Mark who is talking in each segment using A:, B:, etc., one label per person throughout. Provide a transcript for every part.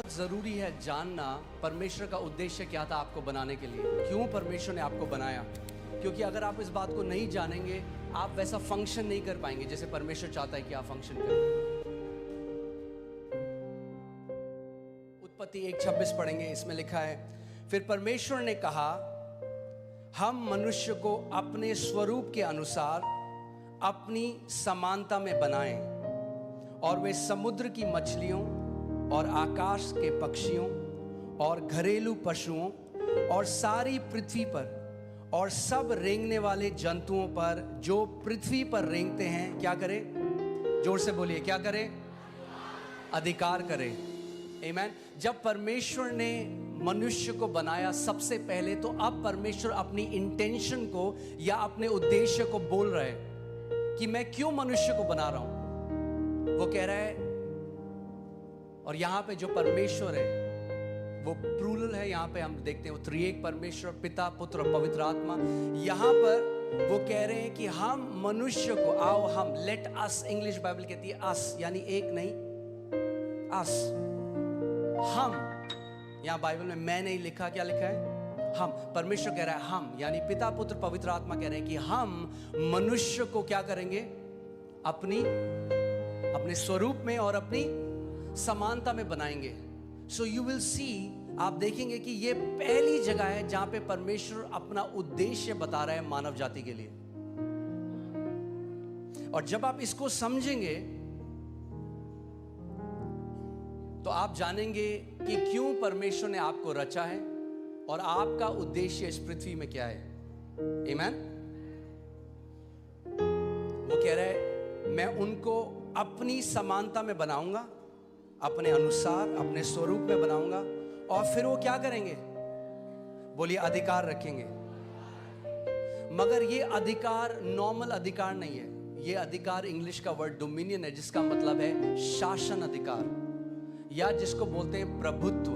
A: जरूरी है जानना परमेश्वर का उद्देश्य क्या था आपको बनाने के लिए, क्यों परमेश्वर ने आपको बनाया। क्योंकि अगर आप इस बात को नहीं जानेंगे आप वैसा फंक्शन नहीं कर पाएंगे जैसे परमेश्वर चाहता है कि आप फंक्शन करें। उत्पत्ति 1:26 पढ़ेंगे, इसमें लिखा है, फिर परमेश्वर ने कहा हम मनुष्य को अपने स्वरूप के अनुसार अपनी समानता में बनाएं और वे समुद्र की मछलियों और आकाश के पक्षियों और घरेलू पशुओं और सारी पृथ्वी पर और सब रेंगने वाले जंतुओं पर जो पृथ्वी पर रेंगते हैं क्या करे? जोर से बोलिए, क्या करे? अधिकार करे। आमीन। जब परमेश्वर ने मनुष्य को बनाया सबसे पहले, तो अब परमेश्वर अपनी इंटेंशन को या अपने उद्देश्य को बोल रहे हैं कि मैं क्यों मनुष्य को बना रहा हूं। वो कह रहा है, और यहां पे जो परमेश्वर है वो प्लूरल है, यहां पे हम देखते हैं वो त्रिएक परमेश्वर, पिता, पुत्र और पवित्र आत्मा। यहां पर वो कह रहे हैं कि हम मनुष्य को, आओ हम, लेट अस, इंग्लिश बाइबल कहती है अस, यानी एक नहीं, अस, हम। यहां बाइबल में मैं नहीं लिखा, क्या लिखा है? हम। परमेश्वर कह रहा है हम, यानी पिता, पुत्र, पवित्र आत्मा कह रहे हैं कि हम मनुष्य को क्या करेंगे? अपने स्वरूप में और अपनी समानता में बनाएंगे। सो यू विल सी, आप देखेंगे कि ये पहली जगह है जहां पे परमेश्वर अपना उद्देश्य बता रहा है मानव जाति के लिए। और जब आप इसको समझेंगे तो आप जानेंगे कि क्यों परमेश्वर ने आपको रचा है और आपका उद्देश्य इस पृथ्वी में क्या है। आमीन। वो कह रहा है मैं उनको अपनी समानता में बनाऊंगा, अपने अनुसार, अपने स्वरूप में बनाऊंगा, और फिर वो क्या करेंगे? बोलिए, अधिकार रखेंगे। मगर ये अधिकार नॉर्मल अधिकार नहीं है, ये अधिकार इंग्लिश का वर्ड डोमिनियन है, जिसका मतलब है शासन अधिकार, या जिसको बोलते हैं प्रभुत्व।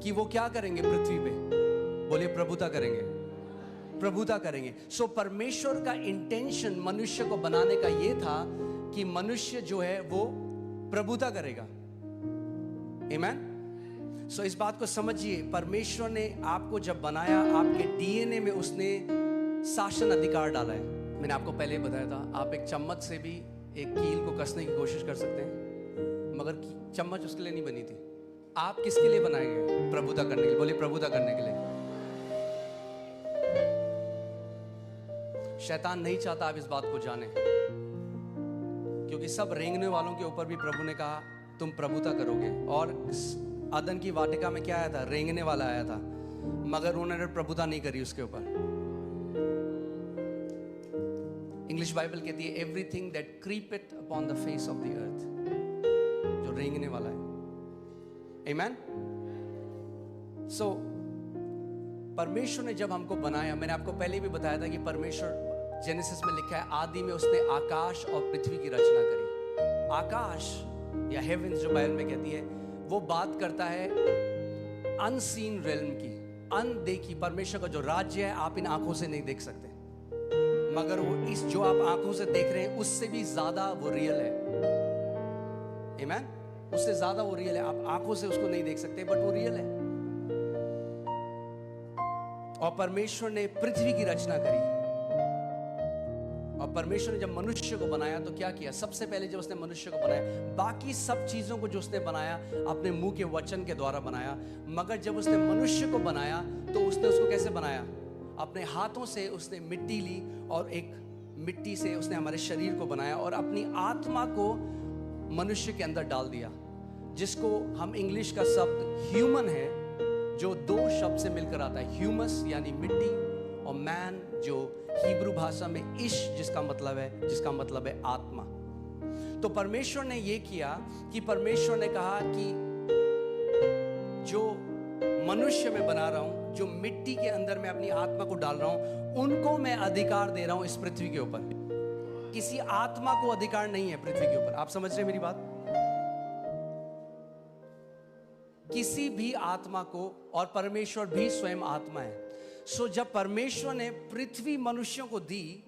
A: कि वो क्या करेंगे पृथ्वी पे? बोलिए, प्रभुता करेंगे, प्रभुता करेंगे। सो परमेश्वर का इंटेंशन मनुष्य को बनाने का ये था कि मनुष्य जो है वो प्रभुता करेगा। आमीन। सो इस बात को समझिए, परमेश्वर ने आपको जब बनाया, आपके डीएनए में उसने शासन अधिकार डाला है। मैंने आपको पहले बताया था, आप एक चम्मच से भी एक कील को कसने की कोशिश कर सकते हैं, मगर चम्मच उसके लिए नहीं बनी थी। आप किसके लिए बनाए गए? प्रभुता करने के लिए। बोलिए, प्रभुता करने के लिए। शैतान नहीं चाहता आप इस बात को जाने, क्योंकि सब रेंगने वालों के ऊपर भी प्रभु ने कहा तुम प्रभुता करोगे। और अदन की वाटिका में क्या आया था? रेंगने वाला आया था, मगर उन्होंने प्रभुता नहीं करी उसके ऊपर। इंग्लिश बाइबल कहती है everything that creepeth upon the face of the earth, जो रेंगने वाला है। आमीन। सो परमेश्वर ने जब हमको बनाया, मैंने आपको पहले भी बताया था कि परमेश्वर, जेनेसिस में लिखा है, आदि में उसने आकाश और पृथ्वी की रचना करी। आकाश या हेवेंस जो बाइबल में कहती है, वो बात करता है अनसीन रेल्म की, अनदेखी। परमेश्वर का जो राज्य है आप इन आंखों से नहीं देख सकते, मगर वो इस जो आप आंखों से देख रहे हैं उससे भी ज्यादा वो रियल है। आमीन। उससे ज्यादा वो रियल है। आप आंखों से उसको नहीं देख सकते, बट वो रियल है। और परमेश्वर ने पृथ्वी की रचना करी। और परमेश्वर ने जब मनुष्य को बनाया तो क्या किया? सबसे पहले जब उसने मनुष्य को बनाया, बाकी सब चीजों को जो उसने बनाया अपने मुंह के वचन के द्वारा बनाया, मगर जब उसने मनुष्य को बनाया तो उसने उसको कैसे बनाया? अपने हाथों से उसने मिट्टी ली और एक मिट्टी से उसने हमारे शरीर को बनाया और अपनी आत्मा को मनुष्य के अंदर डाल दिया, जिसको हम इंग्लिश का शब्द ह्यूमन है, जो दो शब्द से मिलकर आता है, ह्यूमस यानी मिट्टी, और मैन जो हिब्रू भाषा में इश जिसका मतलब है आत्मा। तो परमेश्वर ने यह किया कि परमेश्वर ने कहा कि जो मनुष्य में बना रहा हूं, जो मिट्टी के अंदर मैं अपनी आत्मा को डाल रहा हूं, उनको मैं अधिकार दे रहा हूं इस पृथ्वी के ऊपर। किसी आत्मा को अधिकार नहीं है पृथ्वी के ऊपर। आप समझ रहे हैं मेरी बात? किसी भी आत्मा को, और परमेश्वर भी स्वयं आत्मा है। सो जब परमेश्वर ने पृथ्वी मनुष्यों को दी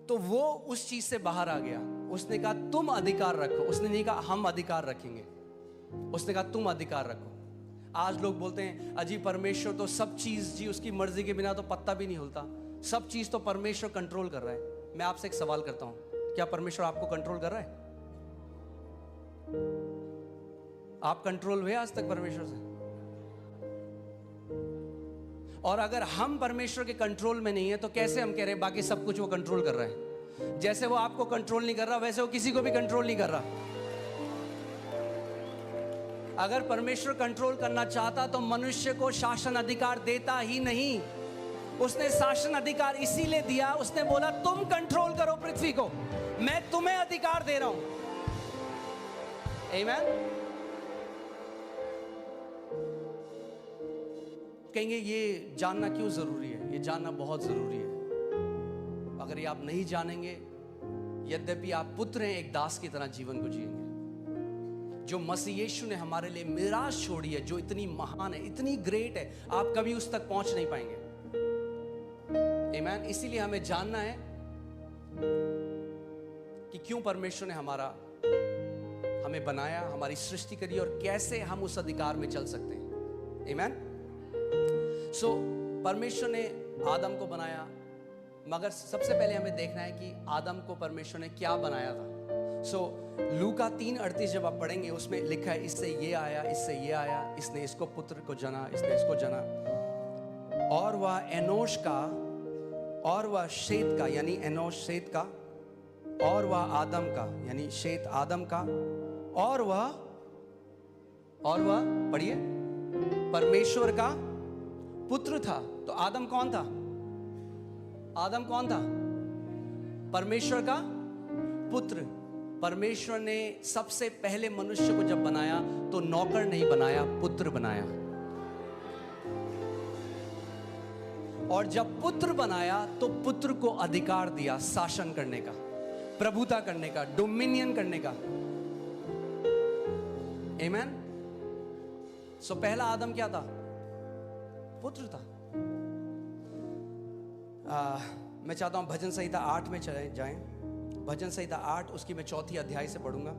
A: तो वो उस चीज से बाहर आ गया। उसने कहा तुम अधिकार रखो, उसने नहीं कहा हम अधिकार रखेंगे। उसने कहा तुम अधिकार रखो। आज लोग बोलते हैं अजी परमेश्वर तो सब चीज जी उसकी मर्जी के बिना तो पत्ता भी नहीं हिलता, सब चीज तो परमेश्वर कंट्रोल कर रहा है। मैं आपसे एक सवाल करता हूं, क्या परमेश्वर आपको कंट्रोल कर रहा है? आप कंट्रोल हुए आज तक परमेश्वर से? और अगर हम परमेश्वर के कंट्रोल में नहीं है तो कैसे हम कह रहे हैं बाकी सब कुछ वो कंट्रोल कर रहा है? जैसे वो आपको कंट्रोल नहीं कर रहा वैसे वो किसी को भी कंट्रोल नहीं कर रहा। अगर परमेश्वर कंट्रोल करना चाहता तो मनुष्य को शासन अधिकार देता ही नहीं। उसने शासन अधिकार इसीलिए दिया, उसने बोला तुम कंट्रोल करो पृथ्वी को, मैं तुम्हें अधिकार दे रहा हूं। आमीन। कहेंगे ये जानना क्यों जरूरी है? ये जानना बहुत जरूरी है। अगर ये आप नहीं जानेंगे, यद्यपि आप पुत्र हैं, एक दास की तरह जीवन को जिएंगे। जो मसीह यीशु ने हमारे लिए मिराज छोड़ी है, जो इतनी महान है, इतनी ग्रेट है, आप कभी उस तक पहुंच नहीं पाएंगे। आमीन। इसीलिए हमें जानना है कि क्यों परमेश्वर ने हमें बनाया, हमारी सृष्टि करी और कैसे हम उस अधिकार में चल सकते हैं। आमीन। परमेश्वर ने आदम को बनाया, मगर सबसे पहले हमें देखना है कि आदम को परमेश्वर ने क्या बनाया था। लूका 3:38 जब आप पढ़ेंगे उसमें लिखा है इससे ये आया, इससे ये आया, इसने इसको पुत्र को जना, इसने इसको जना, और वह एनोश का, और वह शेत का, यानी एनोश शेत का, और वह आदम का, यानी शेत आदम का, और वह पढ़िए परमेश्वर का पुत्र था। तो आदम कौन था? आदम कौन था? परमेश्वर का पुत्र। परमेश्वर ने सबसे पहले मनुष्य को जब बनाया तो नौकर नहीं बनाया, पुत्र बनाया। और जब पुत्र बनाया तो पुत्र को अधिकार दिया शासन करने का, प्रभुता करने का, डोमिनियन करने का। आमीन। पहला आदम क्या था? पुत्र था। मैं चाहता हूं भजन संहिता 8 में चले जाएं। भजन संहिता 8, उसकी मैं 4 अध्याय से पढ़ूंगा,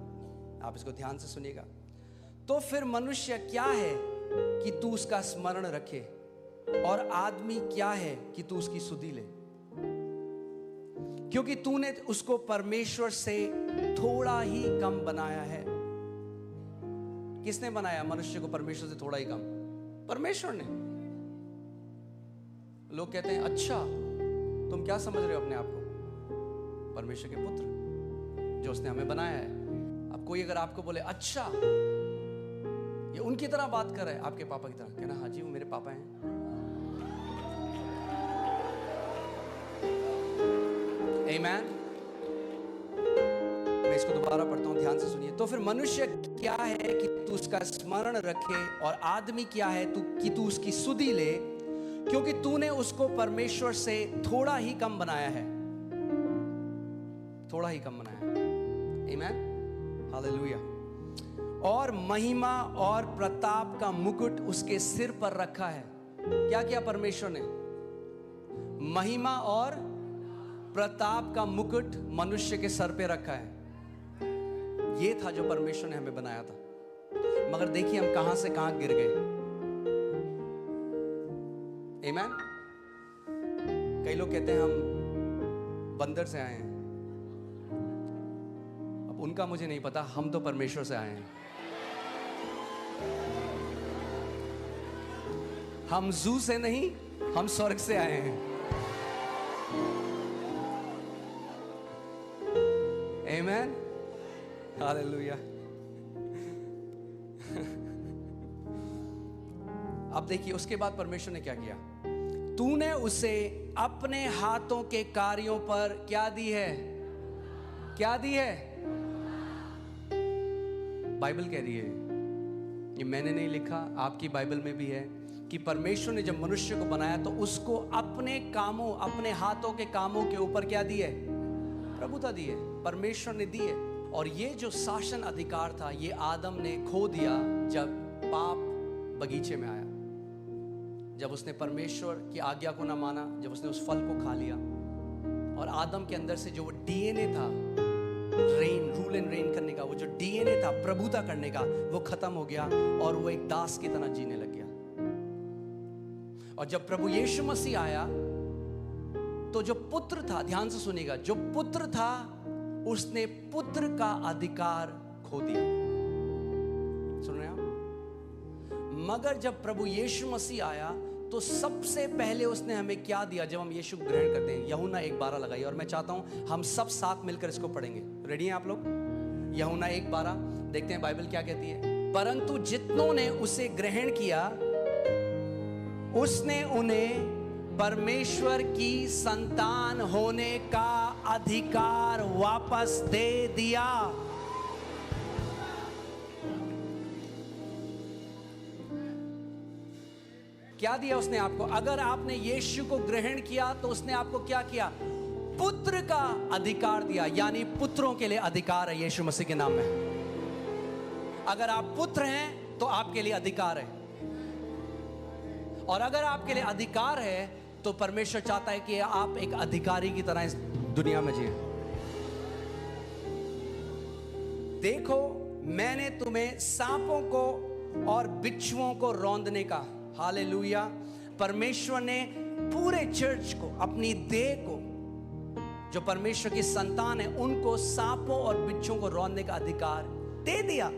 A: आप इसको ध्यान से सुनिएगा। तो फिर मनुष्य क्या है कि तू उसका स्मरण रखे, और आदमी क्या है कि तू उसकी सुधि ले, क्योंकि तूने उसको परमेश्वर से थोड़ा ही कम बनाया है। किसने बनाया मनुष्य को परमेश्वर से थोड़ा ही कम? परमेश्वर ने। लोग कहते हैं अच्छा तुम क्या समझ रहे हो अपने आप को? परमेश्वर के पुत्र जो उसने हमें बनाया है। अब कोई अगर आपको बोले अच्छा ये उनकी तरह बात कर रहा है, आपके पापा की तरह, कहना हाँ जी वो मेरे पापा हैं। आमीन। मैं इसको दोबारा पढ़ता हूं, ध्यान से सुनिए। तो फिर मनुष्य क्या है कि तू उसका स्मरण रखे, और आदमी क्या है कि तू उसकी सुधि ले, क्योंकि तूने उसको परमेश्वर से थोड़ा ही कम बनाया है। थोड़ा ही कम बनाया है। आमीन। हालेलुया। और महिमा और प्रताप का मुकुट उसके सिर पर रखा है। क्या किया परमेश्वर ने? महिमा और प्रताप का मुकुट मनुष्य के सर पे रखा है। ये था जो परमेश्वर ने हमें बनाया था। मगर देखिए हम कहां से कहां गिर गए। आमीन। कई लोग कहते हैं हम बंदर से आए हैं। अब उनका मुझे नहीं पता, हम तो परमेश्वर से आए हैं। हम जू से नहीं, हम स्वर्ग से आए हैं। आमीन। हालेलुया। अब देखिए उसके बाद परमेश्वर ने क्या किया। तूने उसे अपने हाथों के कार्यों पर क्या दी है? क्या दी है? बाइबल कह रही है, ये मैंने नहीं लिखा, आपकी बाइबल में भी है कि परमेश्वर ने जब मनुष्य को बनाया तो उसको अपने कामों, अपने हाथों के कामों के ऊपर क्या दी है? प्रभुता दी है। परमेश्वर ने दी है। और ये जो शासन अधिकार था ये आदम ने खो दिया जब पाप बगीचे में आया, जब उसने परमेश्वर की आज्ञा को ना माना, जब उसने उस फल को खा लिया। और आदम के अंदर से जो वो डीएनए था रूल एंड रेन करने का, वो जो डीएनए था प्रभुता करने का, वो खत्म हो गया और वो एक दास की तरह जीने लग गया। और जब प्रभु यीशु मसीह आया तो जो पुत्र था, ध्यान से सुनिएगा, जो पुत्र था उसने पुत्र का अधिकार खो दिया। सुन रहे हैं आप? मगर जब प्रभु यीशु मसीह आया तो सबसे पहले उसने हमें क्या दिया? जब हम यीशु को ग्रहण करते हैं, यूहन्ना 1:12 लगाइए, और मैं चाहता हूं हम सब साथ मिलकर इसको पढ़ेंगे। रेडी हैं आप लोग? यूहन्ना 1:12 देखते हैं बाइबल क्या कहती है। परंतु जितनों ने उसे ग्रहण किया उसने उन्हें परमेश्वर की संतान होने का अधिकार वापस दे दिया। क्या दिया उसने आपको? अगर आपने यीशु को ग्रहण किया तो उसने आपको क्या किया? पुत्र का अधिकार दिया, यानी पुत्रों के लिए अधिकार है यीशु मसीह के नाम में। अगर आप पुत्र हैं तो आपके लिए अधिकार है, और अगर आपके लिए अधिकार है तो परमेश्वर चाहता है कि आप एक अधिकारी की तरह इस दुनिया में जिए। देखो, मैंने तुम्हें सांपों को और बिच्छुओं को रौंदने का, हालेलुया, परमेश्वर ने पूरे चर्च को, अपनी देह को, जो परमेश्वर की संतान है, उनको सांपों और बिच्छुओं को रौंदने का अधिकार दे दिया।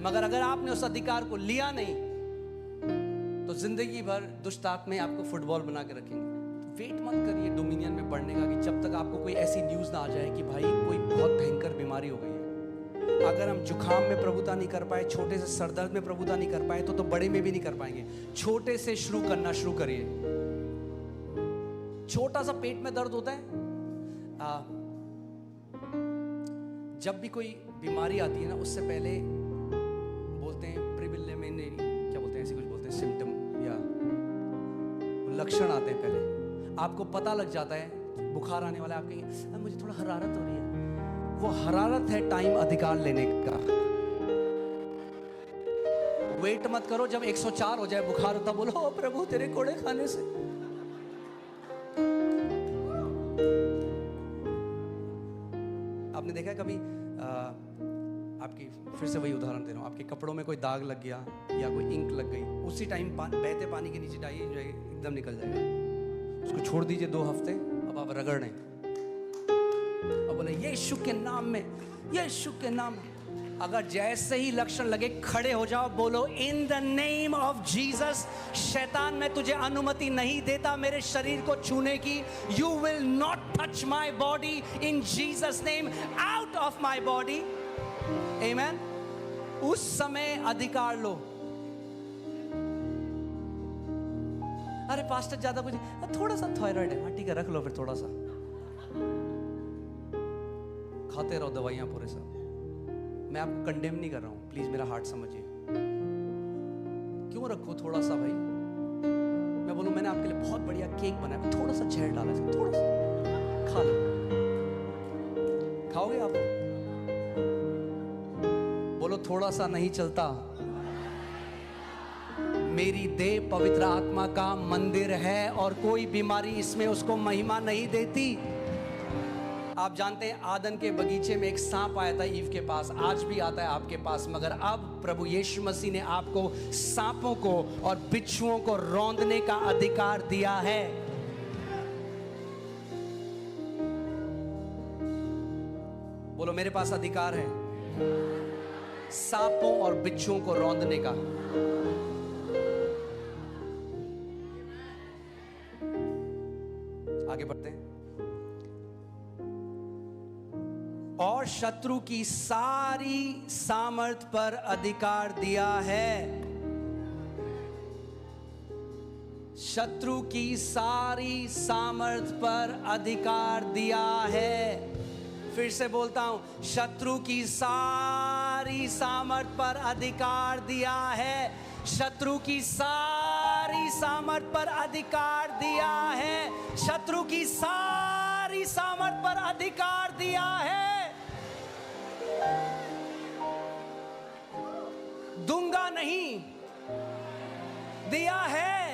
A: मगर अगर आपने उस अधिकार को लिया नहीं तो जिंदगी भर दुष्ट आत्माएं आपको फुटबॉल बना के रखेंगे। वेट मत करिए डोमिनियन में बढ़ने का, कि जब तक आपको कोई ऐसी न्यूज़ ना आ जाए कि भाई कोई बहुत भयंकर बीमारी हो गई है। अगर हम जुखाम में प्रभुता नहीं कर पाए, छोटे से सरदर्द में प्रभुता नहीं कर पाए, तो बड़े में भी नहीं कर पाएंगे। छोटे से शुरू करना शुरू करिए। छोटा सा पेट में दर्द होता है, जब भी कोई बीमारी आती है ना, उससे पहले बोलते हैं प्रिलिमिनरी, क्या बोलते हैं, ऐसे कुछ बोलते हैं, सिम्टम या लक्षण आते हैं। पहले आपको पता लग जाता है बुखार आने वाला है, आप कहेंगे मुझे थोड़ा हरारत हो रही है। वो हरारत है टाइम अधिकार लेने का। वेट मत करो जब 104 हो जाए बुखार होता, बोलो ओ प्रभु तेरे कोड़े खाने से। आपने देखा है कभी आपकी, फिर से वही उदाहरण दे रहा हूँ, आपके कपड़ों में कोई दाग लग गया या कोई इंक लग गई, उसी टाइम बहते पानी के नीचे डालिए, जो एकदम निकल जाएगा। उसको छोड़ दीजिए 2 हफ्ते, अब आप रगड़ने, अब बोले यीशु के नाम में, यीशु के नाम में। अगर जैसे ही लक्षण लगे खड़े हो जाओ, बोलो in the name of Jesus, शैतान मैं तुझे अनुमति नहीं देता मेरे शरीर को छूने की। You will not touch my body in Jesus name, out of my body. Amen. उस समय अधिकार लो। अरे पास्टर ज्यादा कुछ, थोड़ा सा थायराइड है, हाँ ठीक है रख लो, फिर थोड़ा सा खाते रहो दवाइयां पूरे सब। मैं आपको कंडेम नहीं कर रहा हूं, प्लीज मेरा हार्ट समझिए। क्यों रखो थोड़ा सा भाई? मैं बोलूं मैंने आपके लिए बहुत बढ़िया केक बनाया, थोड़ा सा जहर डाला, थोड़ा सा खा लो। खाओगे आप? बोलो थोड़ा सा नहीं चलता। मेरी देह पवित्र आत्मा का मंदिर है और कोई बीमारी इसमें उसको महिमा नहीं देती। आप जानते हैं आदन के बगीचे में एक सांप आया था ईव के पास, आज भी आता है आपके पास, मगर अब प्रभु यीशु मसीह ने आपको सांपों को और बिच्छुओं को रौंदने का अधिकार दिया है। बोलो मेरे पास अधिकार है सांपों और बिच्छुओं को रौंदने का। आगे बढ़ते हैं। और शत्रु की सारी सामर्थ पर अधिकार दिया है। शत्रु की सारी सामर्थ पर अधिकार दिया है। फिर से बोलता हूं, शत्रु की सारी सामर्थ पर अधिकार दिया है। शत्रु की सारी सामर्थ पर अधिकार दिया है। शत्रु की सारी सामर्थ पर अधिकार दिया है। दूंगा नहीं, दिया है।